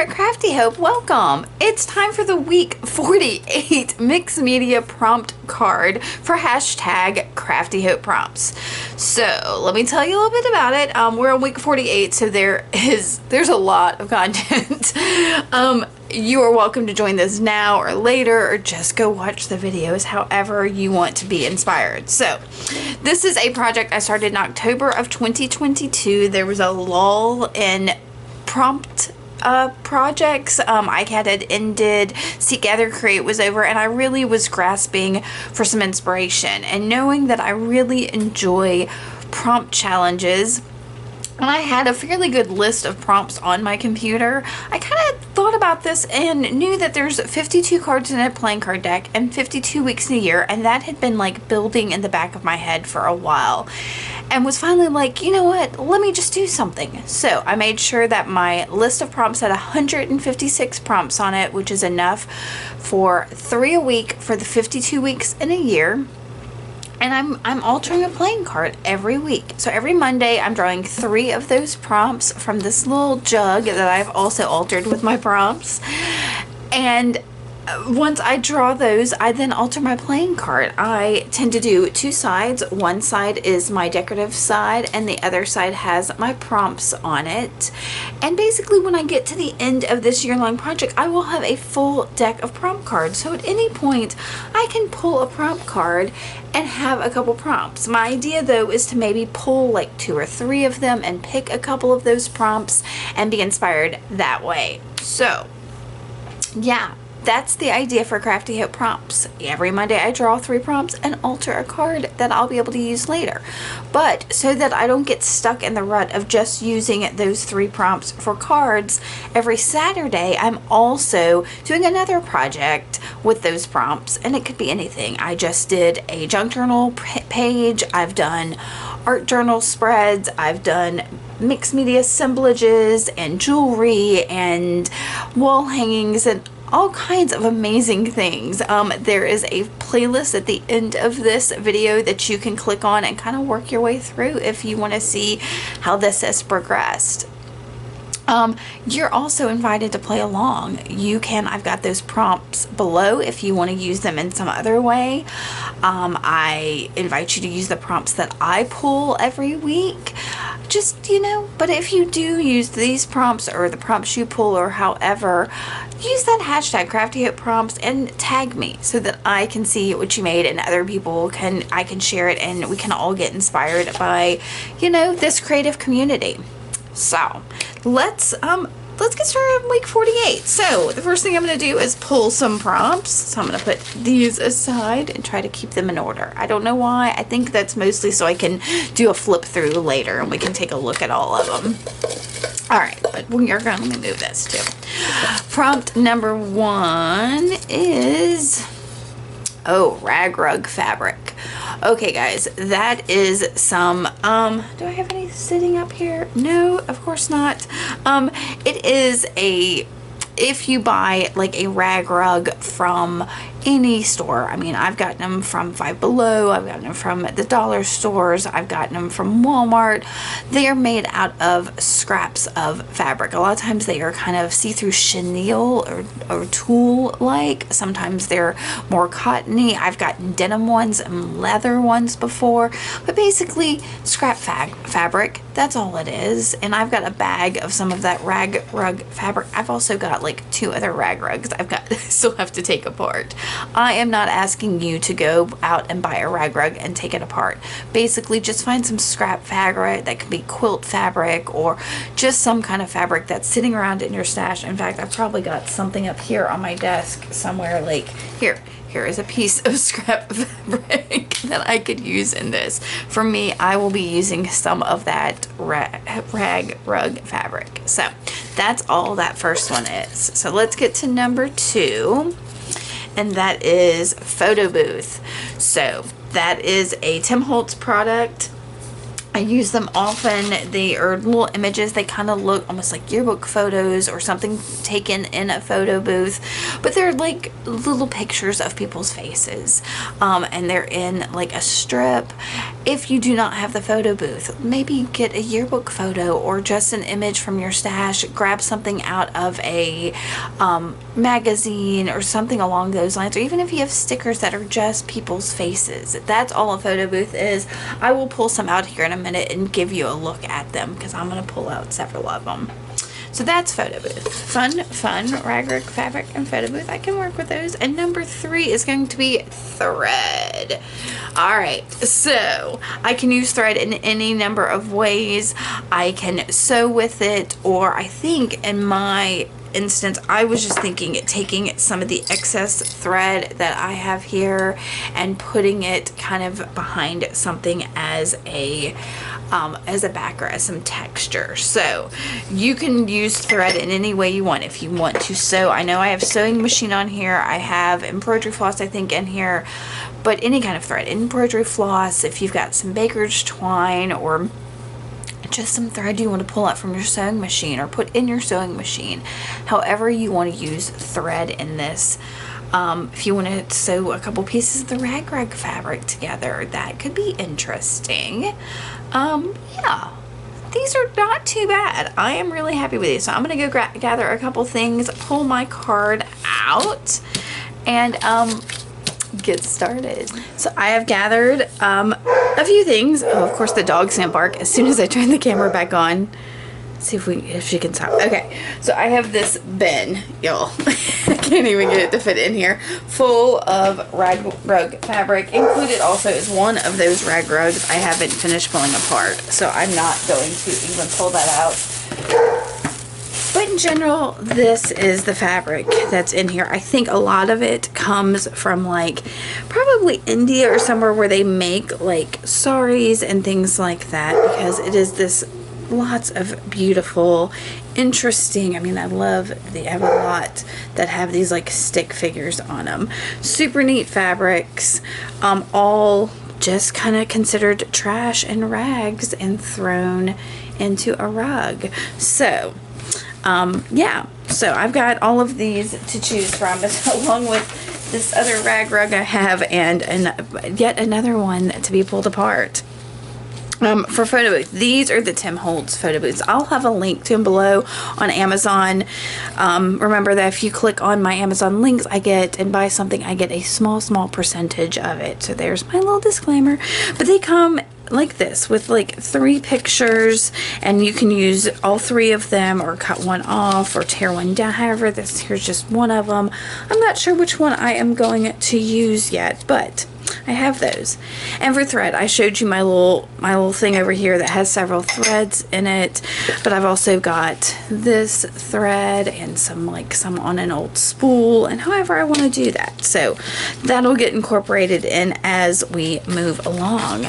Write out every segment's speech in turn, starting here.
at Crafty Hope, welcome! It's time for the week 48 mixed media prompt card for hashtag Crafty Hope prompts. So let me tell you a little bit about it. We're on week 48, so there's a lot of content. You are welcome to join this now or later, or just go watch the videos however you want to be inspired. So this is a project I started in October of 2022. There was a lull in prompt projects. iCAD had ended, Seek, Gather, Create was over, and I really was grasping for some inspiration. And knowing that I really enjoy prompt challenges, and I had a fairly good list of prompts on my computer, I kind of thought about this and knew that there's 52 cards in a playing card deck and 52 weeks in a year, and that had been like building in the back of my head for a while, and was finally like, you know what, let me just do something. So I made sure that my list of prompts had 156 prompts on it, which is enough for 3 a week for the 52 weeks in a year. And I'm altering a playing card every week. So every Monday I'm drawing 3 of those prompts from this little jug that I've also altered with my prompts. And once I draw those, I then alter my playing card. I tend to do 2 sides. One side is my decorative side, and the other side has my prompts on it. And basically, when I get to the end of this year-long project, I will have a full deck of prompt cards. So at any point, I can pull a prompt card and have a couple prompts. My idea, though, is to maybe pull like 2 or 3 of them and pick a couple of those prompts and be inspired that way. So, yeah. That's the idea for Crafty Hope prompts. Every Monday I draw 3 prompts and alter a card that I'll be able to use later. But so that I don't get stuck in the rut of just using those 3 prompts for cards, every Saturday I'm also doing another project with those prompts, and it could be anything. I just did a junk journal page, I've done art journal spreads, I've done mixed media assemblages and jewelry and wall hangings and all kinds of amazing things. There is a playlist at the end of this video that you can click on and kind of work your way through if you want to see how this has progressed. You're also invited to play along. I've got those prompts below if you want to use them in some other way. I invite you to use the prompts that I pull every week. Just, but if you do use these prompts or the prompts you pull or however, use that hashtag Crafty Hope prompts and tag me so that I can see what you made and other people I can share it, and we can all get inspired by, this creative community. So let's get started on week 48. So the first thing I'm going to do is pull some prompts. So I'm going to put these aside and try to keep them in order. I don't know why. I think that's mostly so I can do a flip through later and we can take a look at all of them. All right, but we are going to move this too. Prompt number 1 is, rag rug fabric. Okay, guys, that is some, do I have any sitting up here? No, of course not. It is if you buy like a rag rug from any store, I mean, I've gotten them from Five Below, I've gotten them from the dollar stores, I've gotten them from Walmart. They are made out of scraps of fabric. A lot of times they are kind of see-through chenille or tulle-like. Sometimes they're more cottony. I've gotten denim ones and leather ones before, but basically scrap fabric. That's all it is. And I've got a bag of some of that rag rug fabric. I've also got like 2 other rag rugs I still have to take apart. I am not asking you to go out and buy a rag rug and take it apart. Basically, just find some scrap fabric that could be quilt fabric or just some kind of fabric that's sitting around in your stash. In fact, I've probably got something up here on my desk somewhere, like here is a piece of scrap fabric that I could use in this. For me, I will be using some of that rag rug fabric. So that's all that first one is. So let's get to number 2. And that is Photobooth. So that is a Tim Holtz product. I use them often. They are little images. They kind of look almost like yearbook photos or something taken in a photo booth, but they're like little pictures of people's faces, and they're in like a strip, if you do not have the photo booth, maybe get a yearbook photo or just an image from your stash. Grab something out of a magazine or something along those lines, or even if you have stickers that are just people's faces. That's all a photo booth is. I will pull some out here in a minute and give you a look at them because I'm going to pull out several of them. So that's photo booth. Fun rag fabric and photo booth. I can work with those. And number 3 is going to be thread. All right, so I can use thread in any number of ways. I can sew with it, or I think in my instance, I was just thinking taking some of the excess thread that I have here and putting it kind of behind something as a backer, as some texture. So you can use thread in any way you want. If you want to sew, I know I have sewing machine on here, I have embroidery floss I think in here, but any kind of thread, embroidery floss, if you've got some baker's twine or just some thread you want to pull out from your sewing machine or put in your sewing machine, however you want to use thread in this. If you want to sew a couple pieces of the rag fabric together, that could be interesting. Yeah, these are not too bad. I am really happy with these. So I'm going to go gather a couple things, pull my card out, and get started. So I have gathered a few things. Oh, of course the dog's gonna bark as soon as I turn the camera back on. See if she can stop. Okay, so I have this bin, y'all. I can't even get it to fit in here, full of rug fabric. Included also is one of those rag rugs I haven't finished pulling apart, so I'm not going to even pull that out. But in general, this is the fabric that's in here. I think a lot of it comes from like probably India or somewhere where they make like saris and things like that, because it is this lots of beautiful, interesting, I mean, I have a lot that have these like stick figures on them. Super neat fabrics, all just kind of considered trash and rags and thrown into a rug. So yeah, so I've got all of these to choose from, along with this other rag rug I have, and yet another one to be pulled apart. For photo booths, these are the Tim Holtz photo booths. I'll have a link to them below on Amazon. Remember that if you click on my Amazon links, and buy something, I get a small percentage of it. So there's my little disclaimer. But they come like this with like 3 pictures, and you can use all 3 of them or cut one off or tear one down. However, here's just one of them. I'm not sure which one I am going to use yet, but I have those. And for thread, I showed you my little thing over here that has several threads in it, but I've also got this thread and some on an old spool, and however I want to do that. So that'll get incorporated in as we move along.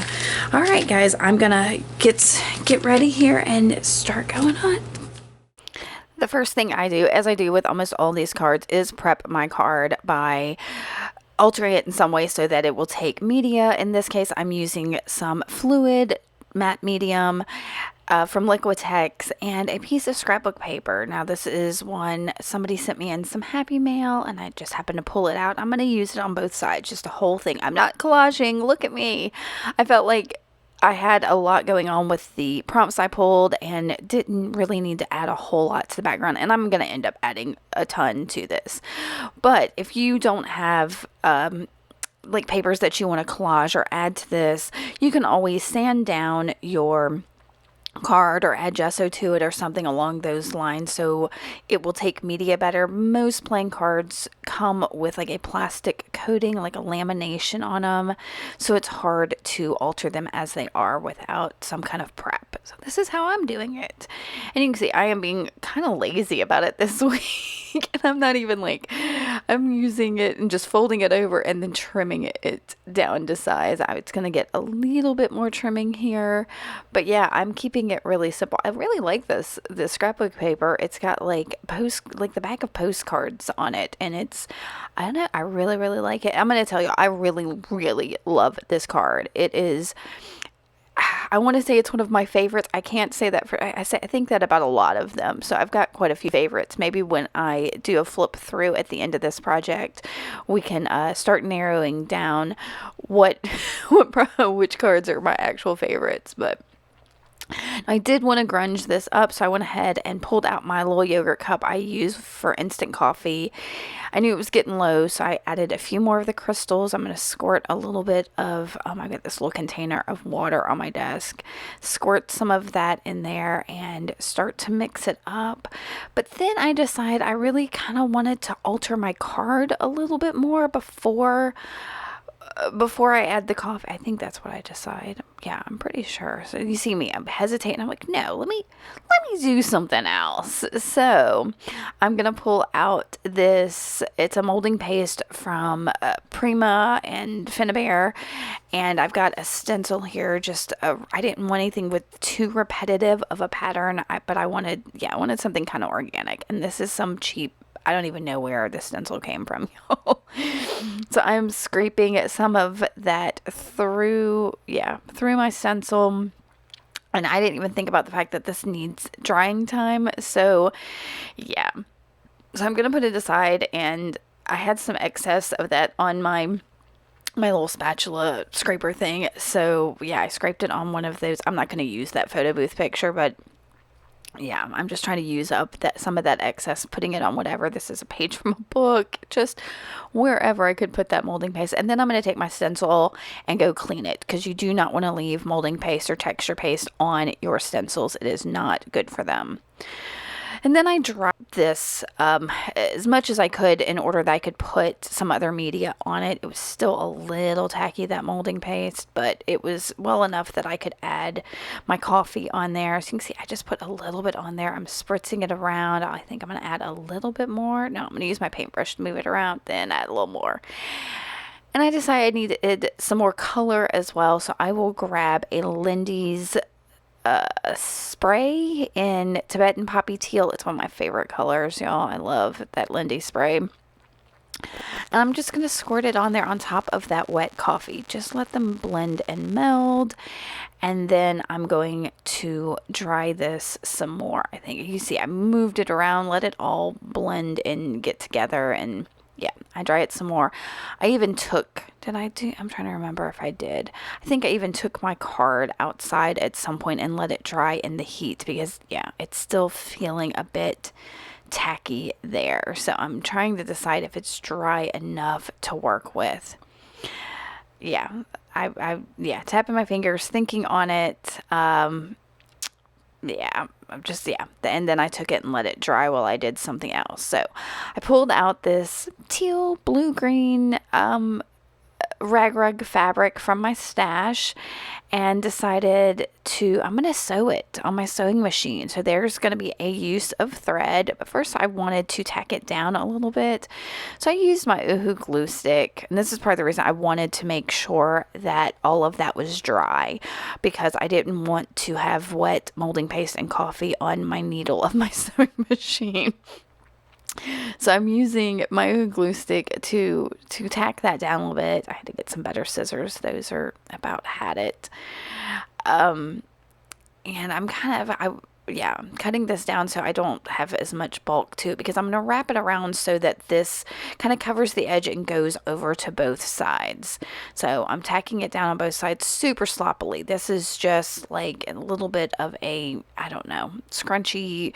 All right, guys, I'm gonna get ready here and start going on. The first thing I do, as I do with almost all these cards, is prep my card by altering it in some way so that it will take media. In this case, I'm using some fluid matte medium from Liquitex and a piece of scrapbook paper. Now this is one somebody sent me in some happy mail, and I just happened to pull it out. I'm going to use it on both sides, just a whole thing. I'm not collaging, look at me. I felt like I had a lot going on with the prompts I pulled and didn't really need to add a whole lot to the background, and I'm going to end up adding a ton to this. But if you don't have like papers that you want to collage or add to this, you can always sand down your card or add gesso to it or something along those lines so it will take media better. Most playing cards come with like a plastic coating, like a lamination on them, so it's hard to alter them as they are without some kind of prep. So this is how I'm doing it, and you can see I am being kind of lazy about it this week, and I'm not even I'm using it and just folding it over and then trimming it down to size. It's gonna get a little bit more trimming here, but yeah, I'm keeping it really simple. I really like this scrapbook paper. It's got the back of postcards on it, and I don't know, I really like it. I'm gonna tell you, I really love this card. It is, I want to say it's one of my favorites. I can't say that for, I think that about a lot of them. So I've got quite a few favorites. Maybe when I do a flip through at the end of this project, we can start narrowing down what, which cards are my actual favorites. But I did want to grunge this up, so I went ahead and pulled out my little yogurt cup I use for instant coffee. I knew it was getting low, so I added a few more of the crystals. I'm going to squirt a little bit of, I got this little container of water on my desk. Squirt some of that in there and start to mix it up. But then I decided I really kind of wanted to alter my card a little bit more before I add the coffee. I think that's what I decide. Yeah, I'm pretty sure. So you see me, I'm hesitating. I'm like, no, let me do something else. So I'm going to pull out this, it's a molding paste from Prima and Finnabair. And I've got a stencil here. I didn't want anything with too repetitive of a pattern, but I wanted something kind of organic. And this is some cheap, I don't even know where the stencil came from. So I'm scraping some of that through my stencil. And I didn't even think about the fact that this needs drying time. So yeah. So I'm going to put it aside, and I had some excess of that on my little spatula scraper thing. So yeah, I scraped it on one of those. I'm not going to use that photo booth picture, but yeah, I'm just trying to use up some of that excess, putting it on whatever. This is a page from a book, just wherever I could put that molding paste. And then I'm going to take my stencil and go clean it, because you do not want to leave molding paste or texture paste on your stencils. It is not good for them. And then I dropped this as much as I could in order that I could put some other media on it. It was still a little tacky, that molding paste, but it was well enough that I could add my coffee on there. So you can see I just put a little bit on there. I'm spritzing it around. I think I'm going to add a little bit more. No, I'm going to use my paintbrush to move it around, then add a little more. And I decided I needed some more color as well, so I will grab a Lindy's spray in Tibetan Poppy Teal. It's one of my favorite colors, y'all. I love that Lindy spray. And I'm just going to squirt it on there on top of that wet coffee. Just let them blend and meld. And then I'm going to dry this some more. I think you see I moved it around, let it all blend and get together, and yeah, I dry it some more. I even took, I'm trying to remember if I did. I think I even took my card outside at some point and let it dry in the heat, because yeah, it's still feeling a bit tacky there. So I'm trying to decide if it's dry enough to work with. Yeah, I tapping my fingers, thinking on it. And then I took it and let it dry while I did something else. So I pulled out this teal blue-green rag fabric from my stash and decided I'm going to sew it on my sewing machine. So there's going to be a use of thread, but first I wanted to tack it down a little bit. So I used my Uhu glue stick, and this is part of the reason I wanted to make sure that all of that was dry, because I didn't want to have wet molding paste and coffee on my needle of my sewing machine. So I'm using my glue stick to tack that down a little bit. I had to get some better scissors. Those are about had it. And I'm I'm cutting this down so I don't have as much bulk to it, because I'm going to wrap it around so that this kind of covers the edge and goes over to both sides. So I'm tacking it down on both sides super sloppily. This is just like a little bit of a, scrunchy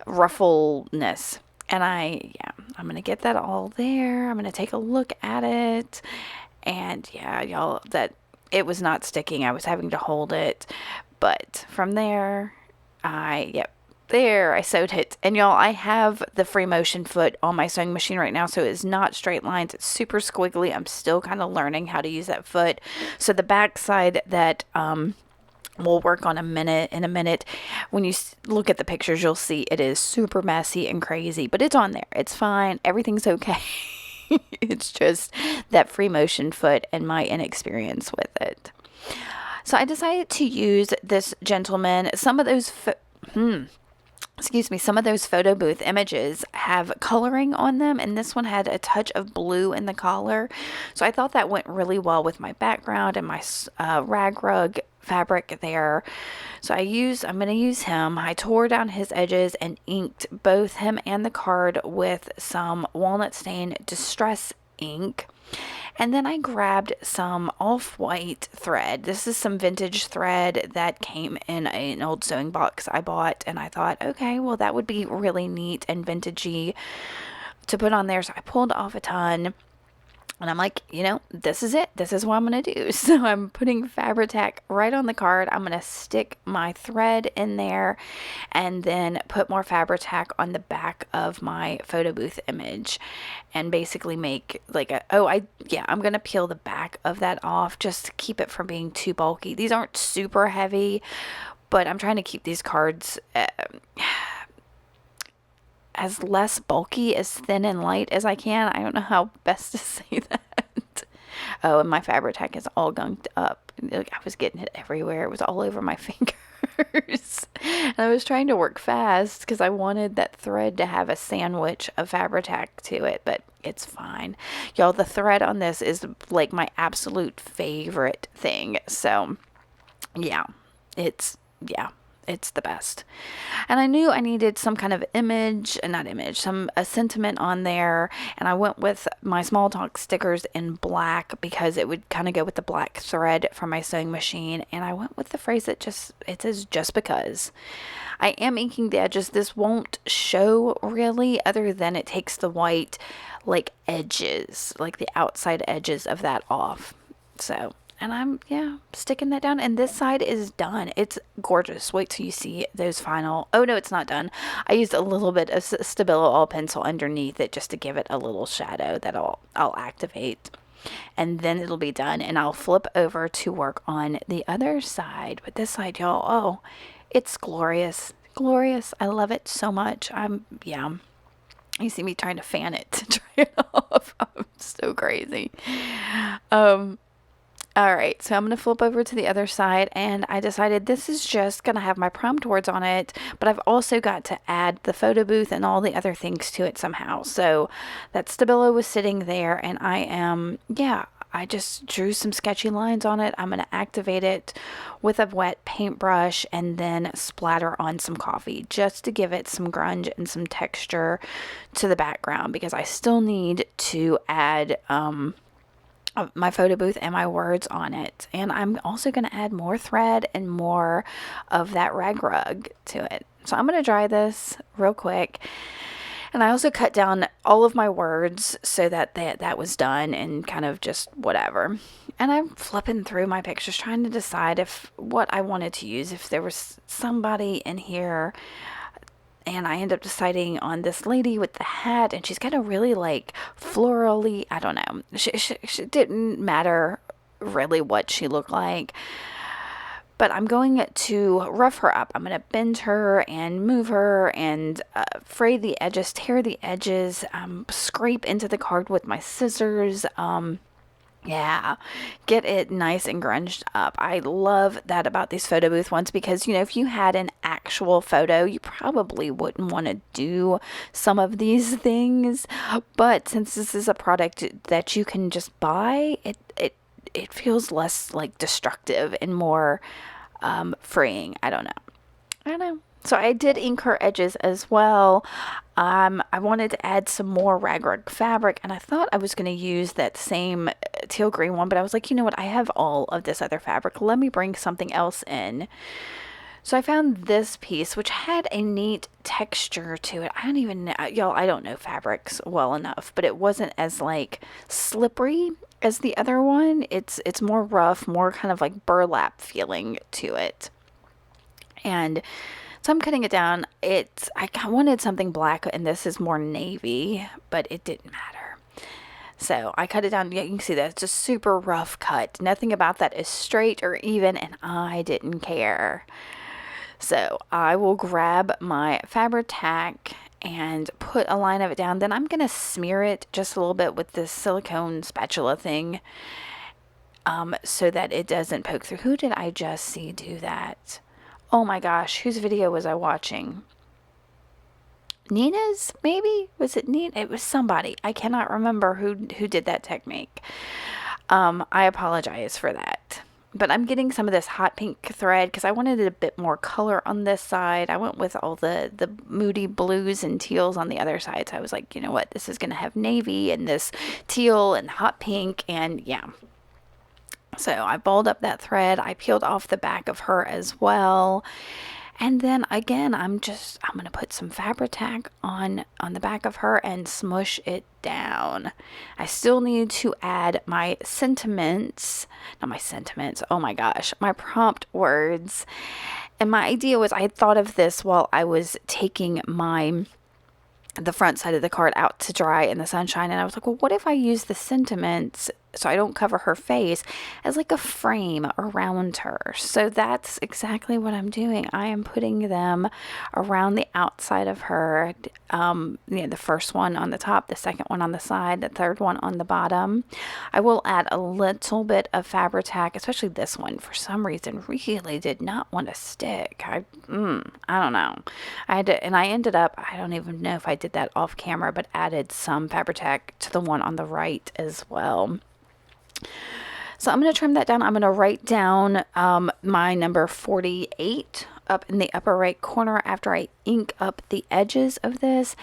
ruffleness. And I'm going to get that all there. I'm going to take a look at it. And yeah, y'all, that it was not sticking. I was having to hold it. But from there, I sewed it. And y'all, I have the free motion foot on my sewing machine right now. So it's not straight lines. It's super squiggly. I'm still kind of learning how to use that foot. So the back side that, we'll work on in a minute. When you look at the pictures, you'll see it is super messy and crazy, but it's on there. It's fine. Everything's okay. It's just that free motion foot and my inexperience with it. So I decided to use this gentleman. Some of those excuse me, some of those photo booth images have coloring on them, and this one had a touch of blue in the collar. So I thought that went really well with my background and my rag rug fabric there. So I'm going to use him. I tore down his edges and inked both him and the card with some walnut stain distress ink. And then I grabbed some off-white thread. This is some vintage thread that came in an old sewing box I bought. And I thought, okay, well, that would be really neat and vintagey to put on there. So I pulled off a ton. And I'm like, this is it. This is what I'm going to do. So I'm putting Fabri-Tac right on the card. I'm going to stick my thread in there and then put more Fabri-Tac on the back of my photo booth image and basically make like I'm going to peel the back of that off just to keep it from being too bulky. These aren't super heavy, but I'm trying to keep these cards as less bulky, as thin and light as I can. I don't know how best to say that. Oh, and my Fabri-Tac is all gunked up. I was getting it everywhere. It was all over my fingers. And I was trying to work fast because I wanted that thread to have a sandwich of Fabri-Tac to it, but it's fine. Y'all, the thread on this is like my absolute favorite thing. So, yeah, it's the best. And I knew I needed some kind of a sentiment on there. And I went with my small talk stickers in black because it would kind of go with the black thread from my sewing machine. And I went with the phrase it says just because. I am inking the edges. This won't show really, other than it takes the white edges, like the outside edges of that off. So, and I'm, sticking that down. And this side is done. It's gorgeous. Wait till you see those final. Oh, no, it's not done. I used a little bit of Stabilo all pencil underneath it just to give it a little shadow that I'll activate. And then it'll be done. And I'll flip over to work on the other side. But this side, y'all, oh, it's glorious. Glorious. I love it so much. You see me trying to fan it to try it off. I'm so crazy. All right, so I'm going to flip over to the other side, and I decided this is just going to have my prompt words on it, but I've also got to add the photo booth and all the other things to it somehow. So that Stabilo was sitting there, and I just drew some sketchy lines on it. I'm going to activate it with a wet paintbrush and then splatter on some coffee just to give it some grunge and some texture to the background, because I still need to add my photo booth and my words on it. And I'm also going to add more thread and more of that rag rug to it. So I'm going to dry this real quick. And I also cut down all of my words so that that was done and kind of just whatever. And I'm flipping through my pictures trying to decide what I wanted to use, if there was somebody in here. And I end up deciding on this lady with the hat, and she's got a really florally, I don't know. She didn't matter really what she looked like. But I'm going to rough her up. I'm going to bend her and move her and fray the edges, tear the edges, scrape into the card with my scissors. Get it nice and grunged up. I love that about these photo booth ones because, if you had an actual photo, you probably wouldn't want to do some of these things. But since this is a product that you can just buy, it feels less destructive and more freeing. I don't know. So I did ink her edges as well. I wanted to add some more rag rug fabric, and I thought I was going to use that same teal green one, but I was like, you know what? I have all of this other fabric. Let me bring something else in. So I found this piece, which had a neat texture to it. I don't even know, y'all, I don't know fabrics well enough, but it wasn't as slippery as the other one. It's more rough, more kind of burlap feeling to it. And so I'm cutting it down. I wanted something black, and this is more navy, but it didn't matter. So I cut it down. Yeah, you can see that it's a super rough cut. Nothing about that is straight or even, and I didn't care. So I will grab my Fabri-Tac and put a line of it down. Then I'm going to smear it just a little bit with this silicone spatula thing so that it doesn't poke through. Who did I just see do that? Oh my gosh, whose video was I watching? Nina's, maybe? Was it Nina? It was somebody. I cannot remember who did that technique. I apologize for that. But I'm getting some of this hot pink thread because I wanted a bit more color on this side. I went with all the moody blues and teals on the other side. So I was like, you know what? This is going to have navy and this teal and hot pink. And yeah. So I balled up that thread. I peeled off the back of her as well. And then again, I'm going to put some Fabri-Tac on the back of her and smush it down. I still need to add my sentiments, not my sentiments, oh my gosh, my prompt words. And my idea was, I had thought of this while I was taking the front side of the card out to dry in the sunshine. And I was like, well, what if I use the sentiments so I don't cover her face as like a frame around her? So that's exactly what I'm doing. I am putting them around the outside of her. The first one on the top, the second one on the side, the third one on the bottom. I will add a little bit of Fabri-Tac, especially this one for some reason really did not want to stick. I don't know. I ended up, I don't even know if I did that off camera, but added some Fabri-Tac to the one on the right as well. So I'm going to trim that down. I'm going to write down my number 48 up in the upper right corner after I ink up the edges of this.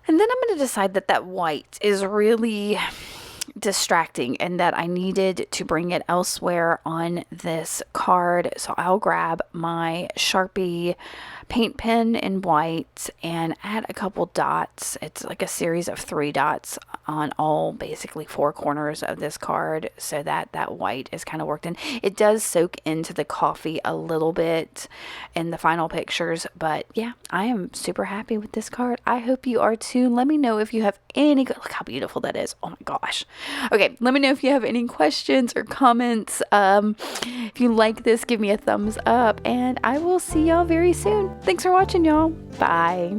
And then I'm going to decide that white is really distracting and that I needed to bring it elsewhere on this card. So I'll grab my Sharpie paint pen in white and add a couple dots. It's like a series of 3 dots on all basically 4 corners of this card so that white is kind of worked in. It does soak into the coffee a little bit in the final pictures, but yeah, I am super happy with this card. I hope you are too. Let me know if you have any, look how beautiful that is. Oh my gosh. Okay, let me know if you have any questions or comments. If you like this, give me a thumbs up and I will see y'all very soon. Thanks for watching, y'all. Bye.